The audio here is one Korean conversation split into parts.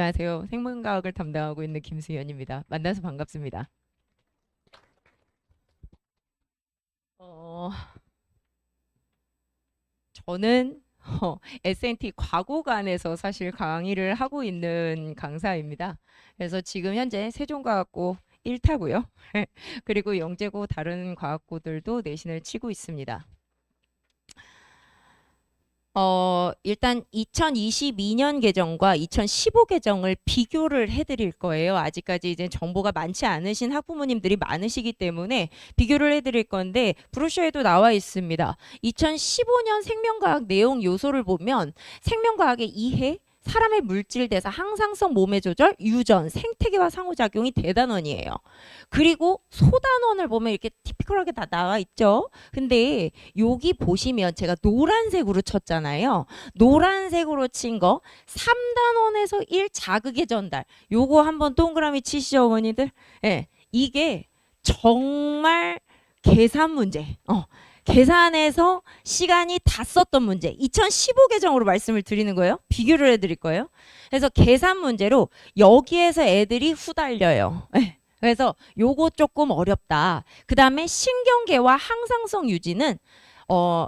안녕하세요. 생명과학을 담당하고 있는 김수현입니다. 만나서 반갑습니다. 어, 저는 S&T 과고관에서 사실 강의를 하고 있는 강사입니다. 그래서 지금 현재 세종과학고 1타고요. 그리고 영재고 다른 과학고들도 내신을 치고 있습니다. 일단 2022년 개정과 2015 개정을 비교를 해드릴 거예요. 아직까지 이제 정보가 많지 않으신 학부모님들이 많으시기 때문에 비교를 해드릴 건데 브로셔에도 나와 있습니다. 2015년 생명과학 내용 요소를 보면 생명과학의 이해, 사람의 물질 대사, 항상성 몸의 조절, 유전, 생태계와 상호작용이 대단원이에요. 그리고 소단원을 보면 이렇게 티피컬하게 다 나와 있죠. 근데 여기 보시면 제가 노란색으로 쳤잖아요. 노란색으로 친 거 3단원에서 1 자극의 전달. 요거 한번 동그라미 치시죠, 어머니들. 예. 이게 정말 계산 문제. 계산해서 시간이 다 썼던 문제. 2015 개정으로 말씀을 드리는 거예요. 비교를 해드릴 거예요. 그래서 계산 문제로 여기에서 애들이 후달려요. 예. 그래서 요거 조금 어렵다. 그 다음에 신경계와 항상성 유지는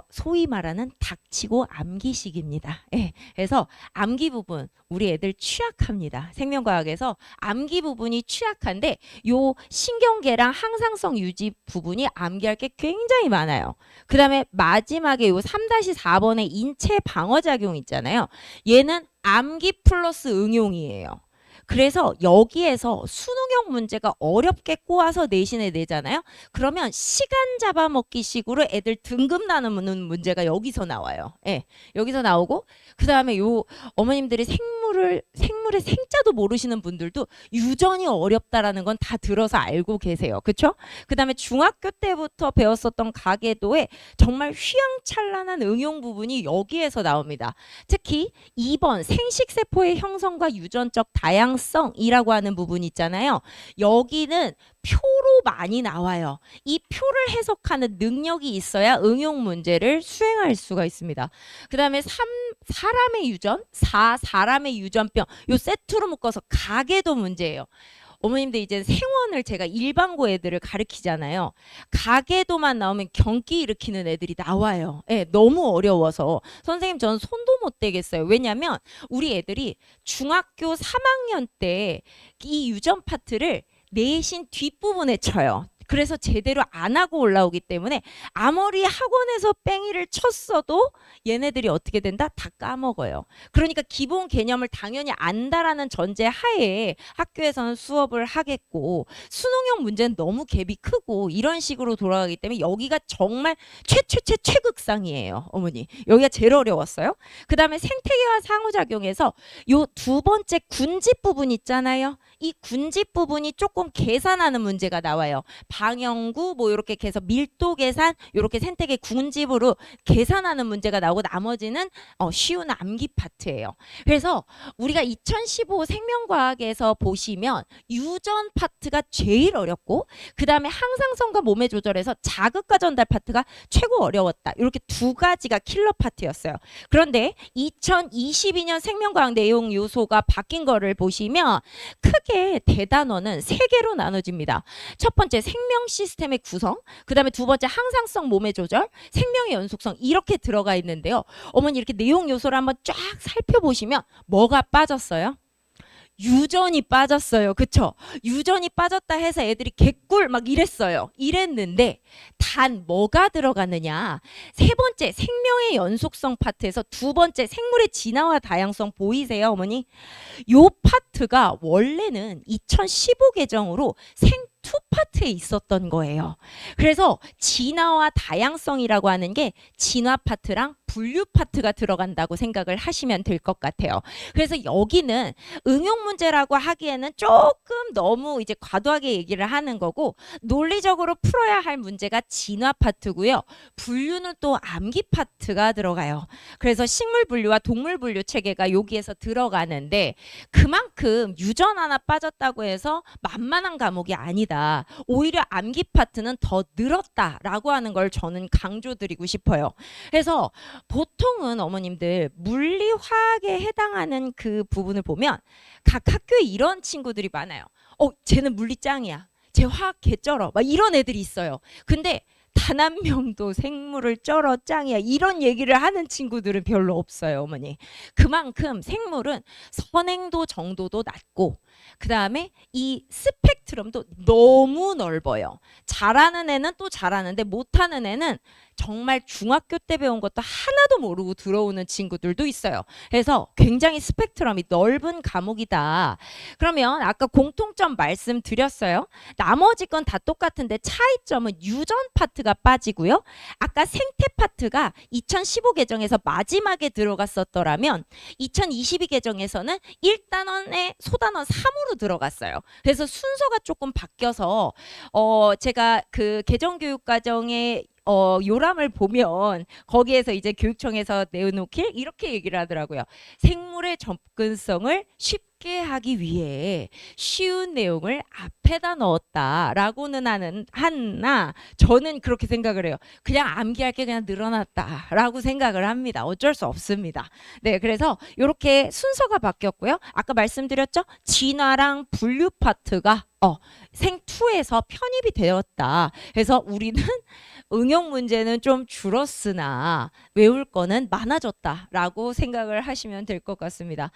소위 말하는 닥치고 암기식입니다. 예. 그래서 암기 부분 우리 애들 취약합니다. 생명과학에서 암기 부분이 취약한데 요 신경계랑 항상성 유지 부분이 암기할 게 굉장히 많아요. 그 다음에 마지막에 요 3-4번의 인체 방어작용 있잖아요. 얘는 암기 플러스 응용이에요. 그래서 여기에서 수능형 문제가 어렵게 꼬아서 내신에 내잖아요. 그러면 시간 잡아먹기 식으로 애들 등급 나누는 문제가 여기서 나와요. 예, 여기서 나오고 그 다음에 요 어머님들이 생물의 생자도 모르시는 분들도 유전이 어렵다라는 건 다 들어서 알고 계세요. 그렇죠? 그 다음에 중학교 때부터 배웠었던 가계도에 정말 휘황찬란한 응용 부분이 여기에서 나옵니다. 특히 2번 생식세포의 형성과 유전적 다양성이라고 하는 부분 있잖아요. 여기는 표로 많이 나와요. 이 표를 해석하는 능력이 있어야 응용 문제를 수행할 수가 있습니다. 그 다음에 3, 사람의 유전, 4, 사람의 유전병 요 세트로 묶어서 가계도 문제예요. 어머님들 이제 생원을 제가 일반고 애들을 가르치잖아요. 가계도만 나오면 경기 일으키는 애들이 나와요. 예, 너무 어려워서 선생님 저는 손도 못 대겠어요. 왜냐하면 우리 애들이 중학교 3학년 때 이 유전 파트를 내신 뒷부분에 쳐요. 그래서 제대로 안 하고 올라오기 때문에 아무리 학원에서 뺑이를 쳤어도 얘네들이 어떻게 된다? 다 까먹어요. 그러니까 기본 개념을 당연히 안다라는 전제 하에 학교에서는 수업을 하겠고 수능형 문제는 너무 갭이 크고 이런 식으로 돌아가기 때문에 여기가 정말 최극상이에요. 어머니. 여기가 제일 어려웠어요. 그 다음에 생태계와 상호작용에서 요 두 번째 군집 부분 있잖아요. 이 군집 부분이 조금 계산하는 문제가 나와요. 방영구 뭐 이렇게 해서 밀도 계산 이렇게 생태계 군집으로 계산하는 문제가 나오고 나머지는 쉬운 암기 파트예요. 그래서 우리가 2015 생명과학에서 보시면 유전 파트가 제일 어렵고 그 다음에 항상성과 몸의 조절에서 자극과 전달 파트가 최고 어려웠다. 이렇게 두 가지가 킬러 파트였어요. 그런데 2022년 생명과학 내용 요소가 바뀐 거를 보시면 크게 대단원은 세 개로 나눠집니다. 첫 번째 생명 시스템의 구성, 그 다음에 두 번째 항상성 몸의 조절, 생명의 연속성 이렇게 들어가 있는데요. 어머니 이렇게 내용 요소를 한번 쫙 살펴보시면 뭐가 빠졌어요? 유전이 빠졌어요. 그쵸? 유전이 빠졌다 해서 애들이 개꿀 막 이랬어요. 이랬는데 단 뭐가 들어가느냐. 세 번째 생명의 연속성 파트에서 두 번째 생물의 진화와 다양성 보이세요, 어머니? 요 파트가 원래는 2015 개정으로 생2 파트에 있었던 거예요. 그래서 진화와 다양성이라고 하는 게 진화 파트랑 분류 파트가 들어간다고 생각을 하시면 될 것 같아요. 그래서 여기는 응용 문제라고 하기에는 조금 너무 이제 과도하게 얘기를 하는 거고 논리적으로 풀어야 할 문제가 진화 파트고요. 분류는 또 암기 파트가 들어가요. 그래서 식물 분류와 동물 분류 체계가 여기에서 들어가는데 그만큼 유전 하나 빠졌다고 해서 만만한 과목이 아니다. 오히려 암기 파트는 더 늘었다라고 하는 걸 저는 강조드리고 싶어요. 그래서 보통은 어머님들 물리 화학에 해당하는 그 부분을 보면 각 학교에 이런 친구들이 많아요. 쟤는 물리 짱이야. 쟤 화학 개쩔어. 막 이런 애들이 있어요. 근데 단 한 명도 생물을 쩔어 짱이야 이런 얘기를 하는 친구들은 별로 없어요, 어머니. 그만큼 생물은 선행도 정도도 낮고 그 다음에 이 스펙트럼도 너무 넓어요. 잘하는 애는 또 잘하는데 못하는 애는 정말 중학교 때 배운 것도 하나도 모르고 들어오는 친구들도 있어요. 그래서 굉장히 스펙트럼이 넓은 과목이다. 그러면 아까 공통점 말씀드렸어요. 나머지 건 다 똑같은데 차이점은 유전 파트가 빠지고요. 아까 생태 파트가 2015 개정에서 마지막에 들어갔었더라면 2022 개정에서는 1단원에 소단원 3으로 들어갔어요. 그래서 순서가 조금 바뀌어서 제가 그 개정교육과정에 요람을 보면 거기에서 이제 교육청에서 내놓길 이렇게 얘기를 하더라고요. 생물의 접근성을 쉽게 하기 위해 쉬운 내용을 앞에다 넣었다라고는 하나 저는 그렇게 생각을 해요. 그냥 암기할 게 그냥 늘어났다라고 생각을 합니다. 어쩔 수 없습니다. 네, 그래서 이렇게 순서가 바뀌었고요. 아까 말씀드렸죠? 진화랑 분류 파트가 생2에서 편입이 되었다. 그래서 우리는 응용 문제는 좀 줄었으나 외울 거는 많아졌다라고 생각을 하시면 될 것 같습니다.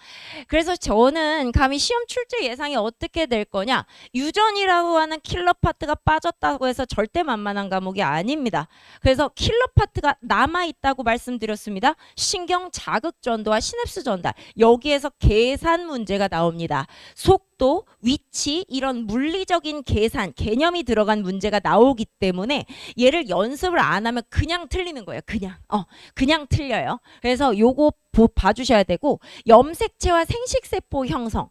그래서 저는 감히 시험 출제 예상이 어떻게 될 거냐? 유전이라고 하는 킬러 파트가 빠졌다고 해서 절대 만만한 과목이 아닙니다. 그래서 킬러 파트가 남아있다고 말씀드렸습니다. 신경 자극 전도와 시냅스 전달 여기에서 계산 문제가 나옵니다. 속도, 위치 이런 물리적인 계산, 개념이 들어간 문제가 나오기 때문에 얘를 연습을 안 하면 그냥 틀리는 거예요. 그냥 틀려요. 그래서 요거 봐주셔야 되고 염색체와 생식세포 형성.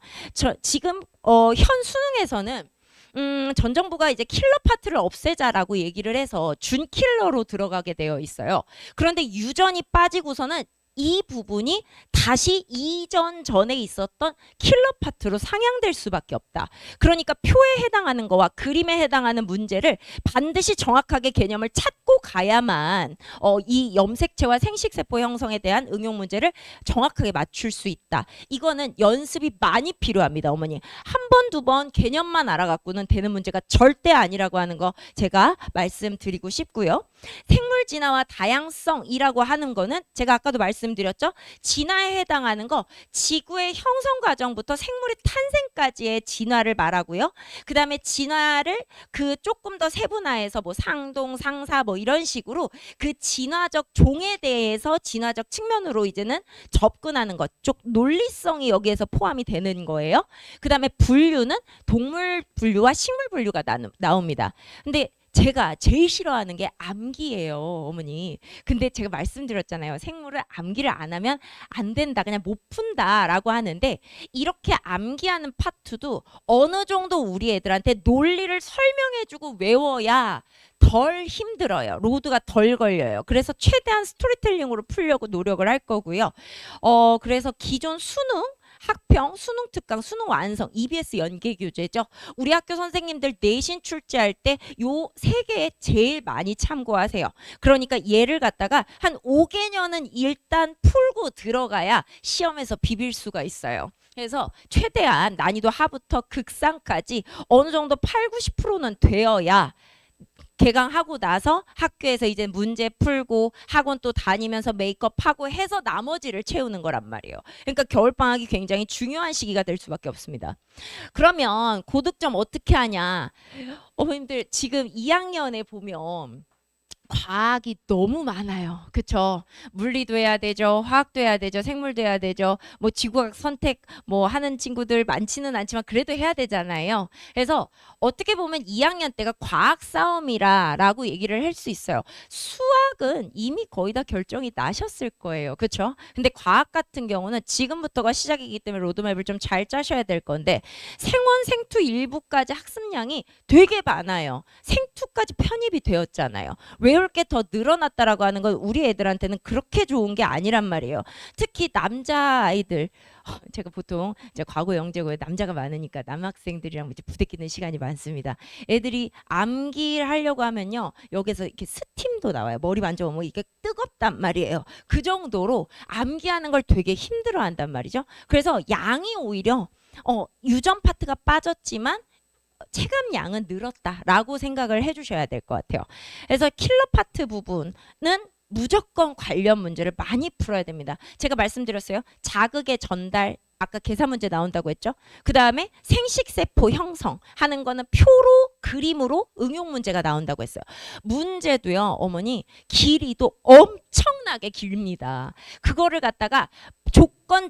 지금 현 수능에서는 전 정부가 이제 킬러 파트를 없애자라고 얘기를 해서 준킬러로 들어가게 되어 있어요. 그런데 유전이 빠지고서는 이 부분이 다시 이전 전에 있었던 킬러 파트로 상향될 수밖에 없다. 그러니까 표에 해당하는 거와 그림에 해당하는 문제를 반드시 정확하게 개념을 찾고 가야만 이 염색체와 생식세포 형성에 대한 응용 문제를 정확하게 맞출 수 있다. 이거는 연습이 많이 필요합니다, 어머니. 한 번, 두 번 개념만 알아갖고는 되는 문제가 절대 아니라고 하는 거 제가 말씀드리고 싶고요. 생물 진화와 다양성이라고 하는 거는 제가 아까도 말씀드렸죠. 진화에 해당하는 거 지구의 형성 과정부터 생물의 탄생까지의 진화를 말하고요. 그 다음에 진화를 그 조금 더 세분화해서 뭐 상동, 상사 뭐 이런 식으로 그 진화적 종에 대해서 진화적 측면으로 이제는 접근하는 것 쪽 논리성이 여기에서 포함이 되는 거예요. 그 다음에 분류는 동물 분류와 식물 분류가 나옵니다. 근데 제가 제일 싫어하는 게 암기예요, 어머니. 근데 제가 말씀드렸잖아요. 생물을 암기를 안 하면 안 된다. 그냥 못 푼다라고 하는데 이렇게 암기하는 파트도 어느 정도 우리 애들한테 논리를 설명해주고 외워야 덜 힘들어요. 로드가 덜 걸려요. 그래서 최대한 스토리텔링으로 풀려고 노력을 할 거고요. 그래서 기존 수능 학평, 수능 특강, 수능 완성, EBS 연계 교재죠. 우리 학교 선생님들 내신 출제할 때 요 세 개에 제일 많이 참고하세요. 그러니까 얘를 갖다가 한 5개년은 일단 풀고 들어가야 시험에서 비빌 수가 있어요. 그래서 최대한 난이도 하부터 극상까지 어느 정도 8, 90%는 되어야 개강하고 나서 학교에서 이제 문제 풀고 학원 또 다니면서 메이크업하고 해서 나머지를 채우는 거란 말이에요. 그러니까 겨울방학이 굉장히 중요한 시기가 될 수밖에 없습니다. 그러면 고득점 어떻게 하냐? 어머님들 지금 2학년에 보면 과학이 너무 많아요. 그쵸? 물리도 해야 되죠. 화학도 해야 되죠. 생물도 해야 되죠. 뭐 지구과학 선택 뭐 하는 친구들 많지는 않지만 그래도 해야 되잖아요. 그래서 어떻게 보면 2학년 때가 과학 싸움이라고 얘기를 할 수 있어요. 수학은 이미 거의 다 결정이 나셨을 거예요. 그쵸? 근데 과학 같은 경우는 지금부터가 시작이기 때문에 로드맵을 좀 잘 짜셔야 될 건데 생원, 생투 일부까지 학습량이 되게 많아요. 생투까지 편입이 되었잖아요. 왜 외울 게 더 늘어났다라고 하는 건 우리 애들한테는 그렇게 좋은 게 아니란 말이에요. 특히 남자아이들, 제가 보통 이제 과거 영재고에 남자가 많으니까 남학생들이랑 이제 부대끼는 시간이 많습니다. 애들이 암기를 하려고 하면요, 여기서 이렇게 스팀도 나와요. 머리 만져보면 이게 뜨겁단 말이에요. 그 정도로 암기하는 걸 되게 힘들어한단 말이죠. 그래서 양이 오히려 유전 파트가 빠졌지만 체감 양은 늘었다라고 생각을 해주셔야 될 것 같아요. 그래서 킬러 파트 부분은 무조건 관련 문제를 많이 풀어야 됩니다. 제가 말씀드렸어요. 자극의 전달, 아까 계산 문제 나온다고 했죠. 그 다음에 생식세포 형성하는 거는 표로 그림으로 응용 문제가 나온다고 했어요. 문제도요, 어머니, 길이도 엄청나게 길입니다. 그거를 갖다가 조건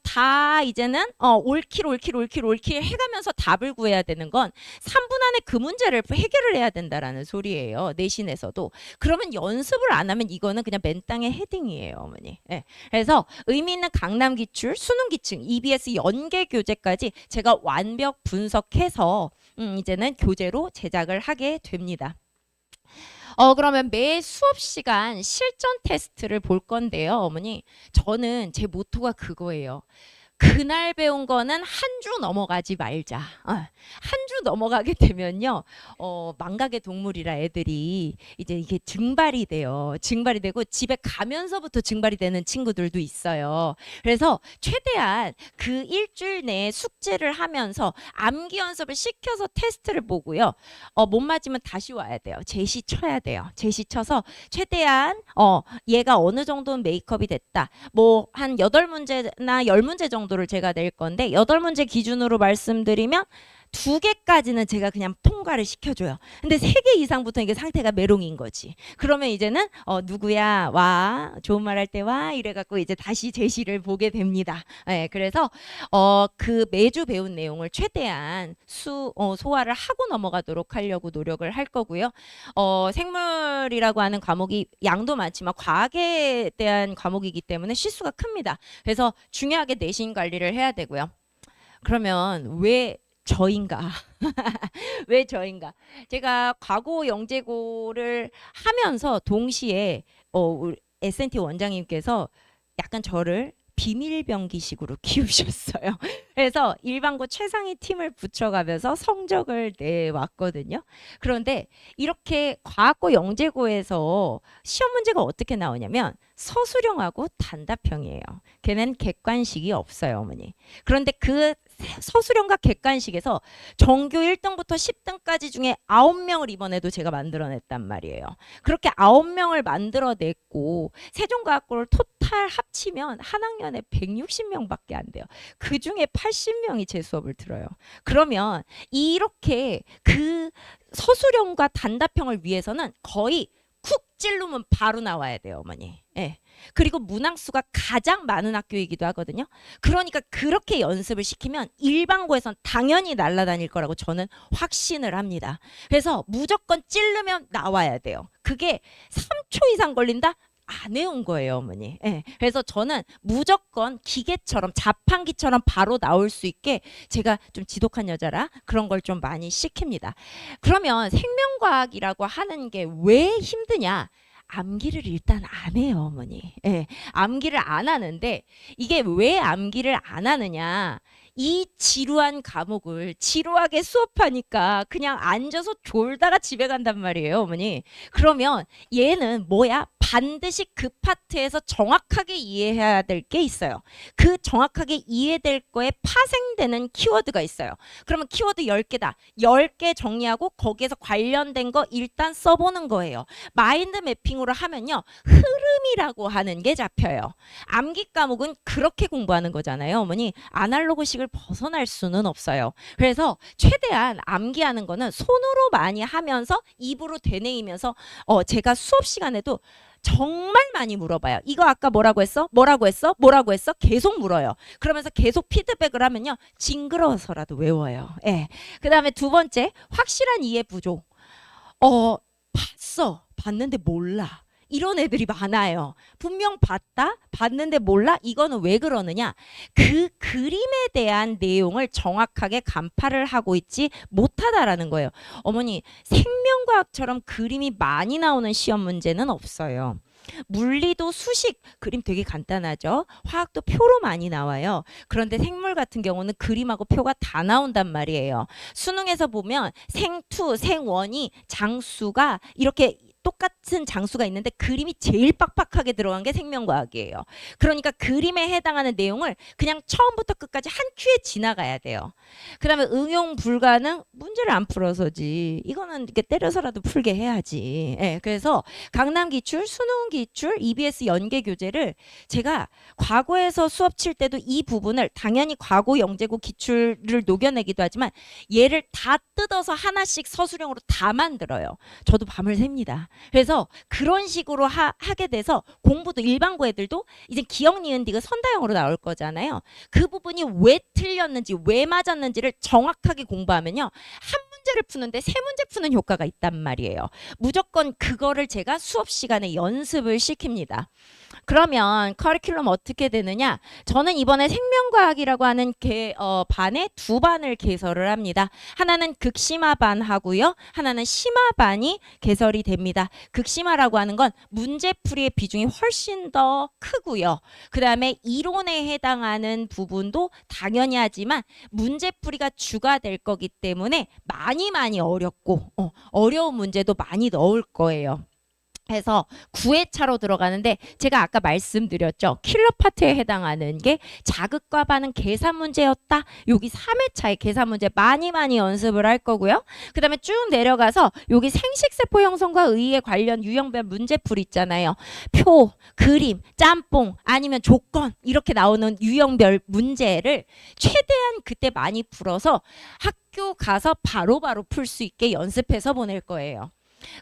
다 이제는 옳길 해가면서 답을 구해야 되는 건 3분 안에 그 문제를 해결을 해야 된다라는 소리예요. 내신에서도. 그러면 연습을 안 하면 이거는 그냥 맨 땅에 헤딩이에요, 어머니. 네. 그래서 의미 있는 강남 기출, 수능 기출, EBS 연계 교재까지 제가 완벽 분석해서 이제는 교재로 제작을 하게 됩니다. 그러면 매 수업 시간 실전 테스트를 볼 건데요, 어머니. 저는 제 모토가 그거예요. 그날 배운 거는 한 주 넘어가지 말자. 한 주 넘어가게 되면요, 망각의 동물이라 애들이 이제 이게 증발이 돼요. 증발이 되고 집에 가면서부터 증발이 되는 친구들도 있어요. 그래서 최대한 그 일주일 내에 숙제를 하면서 암기 연습을 시켜서 테스트를 보고요. 못 맞으면 다시 와야 돼요. 제시 쳐야 돼요. 제시 쳐서 최대한 얘가 어느 정도는 메이크업이 됐다. 뭐 한 8문제나 10문제 정도를 제가 낼 건데 8문제 기준으로 말씀드리면 2개까지는 제가 그냥 통과를 시켜줘요. 근데 3개 이상부터 이게 상태가 메롱인 거지. 그러면 이제는 누구야 와 좋은 말 할 때 와 이래갖고 이제 다시 제시를 보게 됩니다. 네, 그래서 그 매주 배운 내용을 최대한 소화를 하고 넘어가도록 하려고 노력을 할 거고요. 생물이라고 하는 과목이 양도 많지만 과학에 대한 과목이기 때문에 실수가 큽니다. 그래서 중요하게 내신 관리를 해야 되고요. 그러면 왜 저인가? 왜 저인가? 제가 과거 영재고를 하면서 동시에 우리 S&T 원장님께서 약간 저를 비밀병기식으로 키우셨어요. 그래서 일반고 최상위 팀을 붙여가면서 성적을 내왔거든요. 그런데 이렇게 과학고 영재고에서 시험 문제가 어떻게 나오냐면 서술형하고 단답형이에요. 걔는 객관식이 없어요, 어머니. 그런데 그 서술형과 객관식에서 전교 1등부터 10등까지 중에 9명을 이번에도 제가 만들어냈단 말이에요. 그렇게 9명을 만들어냈고 세종과학고를 토탈 합치면 한 학년에 160명밖에 안 돼요. 그 중에 80명이 제 수업을 들어요. 그러면 이렇게 그 서술형과 단답형을 위해서는 거의 쿡 찌르면 바로 나와야 돼요, 어머니. 예. 그리고 문항수가 가장 많은 학교이기도 하거든요. 그러니까 그렇게 연습을 시키면 일반고에선 당연히 날아다닐 거라고 저는 확신을 합니다. 그래서 무조건 찌르면 나와야 돼요. 그게 3초 이상 걸린다? 안 해온 거예요, 어머니. 예. 그래서 저는 무조건 기계처럼 자판기처럼 바로 나올 수 있게 제가 좀 지독한 여자라 그런 걸 좀 많이 시킵니다. 그러면 생명과학이라고 하는 게 왜 힘드냐? 암기를 일단 안 해요, 어머니. 예, 암기를 안 하는데 이게 왜 암기를 안 하느냐? 이 지루한 과목을 지루하게 수업하니까 그냥 앉아서 졸다가 집에 간단 말이에요, 어머니. 그러면 얘는 뭐야? 반드시 그 파트에서 정확하게 이해해야 될 게 있어요. 그 정확하게 이해될 거에 파생되는 키워드가 있어요. 그러면 키워드 10개다. 10개 정리하고 거기에서 관련된 거 일단 써보는 거예요. 마인드 매핑으로 하면요, 흐름이라고 하는 게 잡혀요. 암기 과목은 그렇게 공부하는 거잖아요, 어머니. 아날로그식을 벗어날 수는 없어요. 그래서 최대한 암기하는 거는 손으로 많이 하면서 입으로 되뇌이면서 제가 수업 시간에도 정말 많이 물어봐요. 이거 아까 뭐라고 했어? 뭐라고 했어? 뭐라고 했어? 계속 물어요. 그러면서 계속 피드백을 하면요, 징그러워서라도 외워요. 예. 그 다음에 두 번째, 확실한 이해 부족. 봤는데 몰라. 이런 애들이 많아요. 분명 봤는데 몰라? 이거는 왜 그러느냐? 그 그림에 대한 내용을 정확하게 간파를 하고 있지 못하다라는 거예요. 어머니, 생명과학처럼 그림이 많이 나오는 시험 문제는 없어요. 물리도 수식 그림 되게 간단하죠. 화학도 표로 많이 나와요. 그런데 생물 같은 경우는 그림하고 표가 다 나온단 말이에요. 수능에서 보면 생투, 생원이 장수가 이렇게 똑같은 장수가 있는데 그림이 제일 빡빡하게 들어간 게 생명과학이에요. 그러니까 그림에 해당하는 내용을 그냥 처음부터 끝까지 한 큐에 지나가야 돼요. 그 다음에 응용 불가능 문제를 안 풀어서지. 이거는 이렇게 때려서라도 풀게 해야지. 예, 그래서 강남 기출, 수능 기출, EBS 연계 교재를 제가 과거에서 수업 칠 때도 이 부분을 당연히 과거 영재고 기출을 녹여내기도 하지만 얘를 다 뜯어서 하나씩 서술형으로 다 만들어요. 저도 밤을 샙니다. 그래서 그런 식으로 하게 돼서 공부도 일반고 애들도 이제 기억 니은 디귿 선다형으로 나올 거잖아요. 그 부분이 왜 틀렸는지 왜 맞았는지를 정확하게 공부하면요. 한 문제를 푸는데 세 문제 푸는 효과가 있단 말이에요. 무조건 그거를 제가 수업 시간에 연습을 시킵니다. 그러면 커리큘럼 어떻게 되느냐? 저는 이번에 생명과학이라고 하는 반에 두 반을 개설을 합니다. 하나는 극심화 반 하고요. 하나는 심화 반이 개설이 됩니다. 극심화라고 하는 건 문제풀이의 비중이 훨씬 더 크고요. 그 다음에 이론에 해당하는 부분도 당연히 하지만 문제풀이가 주가 될 거기 때문에 많이 어렵고 어려운 문제도 많이 넣을 거예요. 해서 9회차로 들어가는데 제가 아까 말씀드렸죠. 킬러 파트에 해당하는 게 자극과 반응 계산 문제였다. 여기 3회차에 계산 문제 많이 연습을 할 거고요. 그 다음에 쭉 내려가서 여기 생식세포 형성과 의의 관련 유형별 문제풀이 있잖아요. 표, 그림, 짬뽕 아니면 조건 이렇게 나오는 유형별 문제를 최대한 그때 많이 풀어서 학교 가서 바로바로 풀 수 있게 연습해서 보낼 거예요.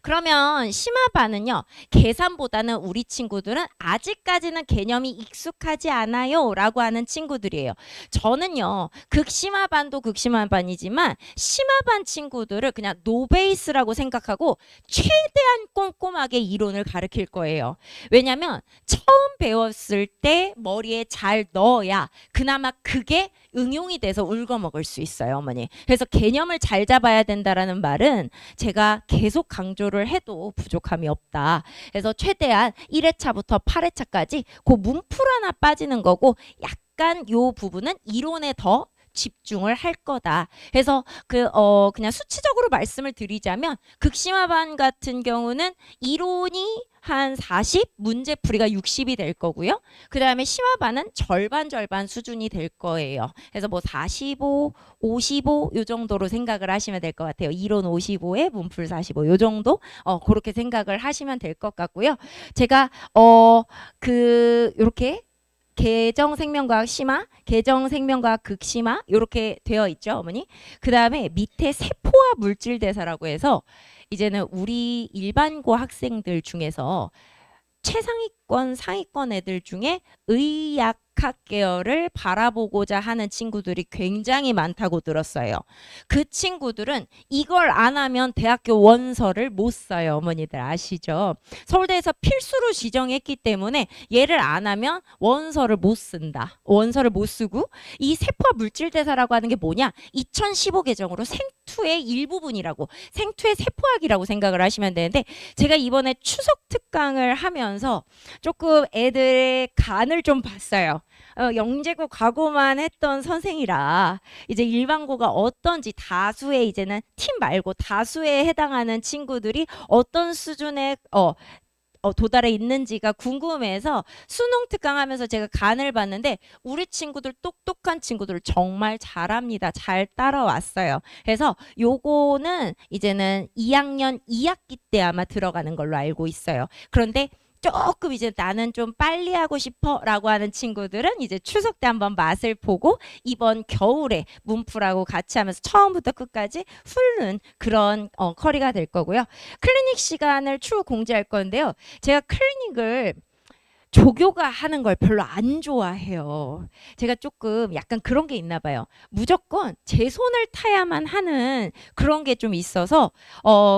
그러면 심화반은요. 계산보다는 우리 친구들은 아직까지는 개념이 익숙하지 않아요 라고 하는 친구들이에요. 저는요. 극심화반도 극심화반이지만 심화반 친구들을 그냥 노베이스라고 생각하고 최대한 꼼꼼하게 이론을 가르칠 거예요. 왜냐면 처음 배웠을 때 머리에 잘 넣어야 그나마 그게 응용이 돼서 울거먹을 수 있어요, 어머니. 그래서 개념을 잘 잡아야 된다라는 말은 제가 계속 강조를 해도 부족함이 없다. 그래서 최대한 1회차부터 8회차까지 그 문풀 하나 빠지는 거고 약간 요 부분은 이론에 더 집중을 할 거다. 그래서 그냥 수치적으로 말씀을 드리자면 극심화반 같은 경우는 이론이 한 40, 문제풀이가 60이 될 거고요. 그 다음에 심화반은 절반 수준이 될 거예요. 그래서 뭐 45, 55 요 정도로 생각을 하시면 될 것 같아요. 이론 55에 문풀 45 요 정도 그렇게 생각을 하시면 될 것 같고요. 제가 요렇게 개정생명과학 심화, 개정생명과학 극심화 이렇게 되어 있죠, 어머니. 그 다음에 밑에 세포화 물질 대사라고 해서 이제는 우리 일반고 학생들 중에서 최상위권, 상위권 애들 중에 의약학 계열을 바라보고자 하는 친구들이 굉장히 많다고 들었어요. 그 친구들은 이걸 안 하면 대학교 원서를 못 써요. 어머니들 아시죠? 서울대에서 필수로 지정했기 때문에 얘를 안 하면 원서를 못 쓴다. 원서를 못 쓰고 이 세포 물질 대사라고 하는 게 뭐냐? 2015 개정으로 생투의 일부분이라고 생투의 세포학이라고 생각을 하시면 되는데 제가 이번에 추석 특강을 하면서 조금 애들의 간을 좀 봤어요. 영재고 과고만 했던 선생이라 이제 일반고가 어떤지 다수의 이제는 팀 말고 다수에 해당하는 친구들이 어떤 수준의 도달해 있는지가 궁금해서 수능 특강하면서 제가 간을 봤는데 우리 친구들 똑똑한 친구들 정말 잘합니다. 잘 따라왔어요. 그래서 요거는 이제는 2학년 2학기 때 아마 들어가는 걸로 알고 있어요. 그런데 조금 이제 나는 좀 빨리 하고 싶어 라고 하는 친구들은 이제 추석 때 한번 맛을 보고 이번 겨울에 문풀하고 같이 하면서 처음부터 끝까지 훑는 그런 커리가 될 거고요. 클리닉 시간을 추후 공지할 건데요. 제가 클리닉을 조교가 하는 걸 별로 안 좋아해요. 제가 조금 약간 그런 게 있나 봐요. 무조건 제 손을 타야만 하는 그런 게 좀 있어서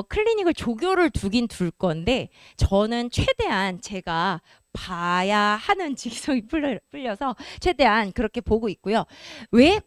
클리닉을 조교를 두긴 둘 건데 저는 최대한 제가 봐야 하는 직성이 풀려서 최대한 그렇게 보고 있고요. 왜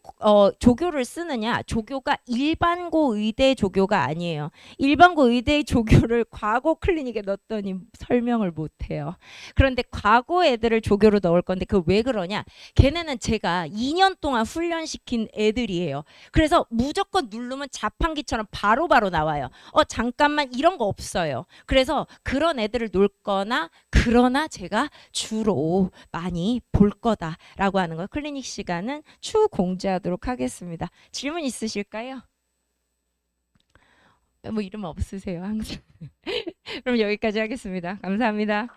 조교를 쓰느냐? 조교가 일반고 의대 조교가 아니에요. 일반고 의대 조교를 과고 클리닉에 넣었더니 설명을 못 해요. 그런데 과거 애들을 조교로 넣을 건데 그 왜 그러냐? 걔네는 제가 2년 동안 훈련시킨 애들이에요. 그래서 무조건 누르면 자판기처럼 바로바로 나와요. 잠깐만 이런 거 없어요. 그래서 그런 애들을 놀 거나 그러나 제가 주로 많이 볼 거다라고 하는 거 클리닉 시간은 추후 공지하도록 하겠습니다. 질문 있으실까요? 뭐 이름 없으세요 항상. 그럼 여기까지 하겠습니다. 감사합니다.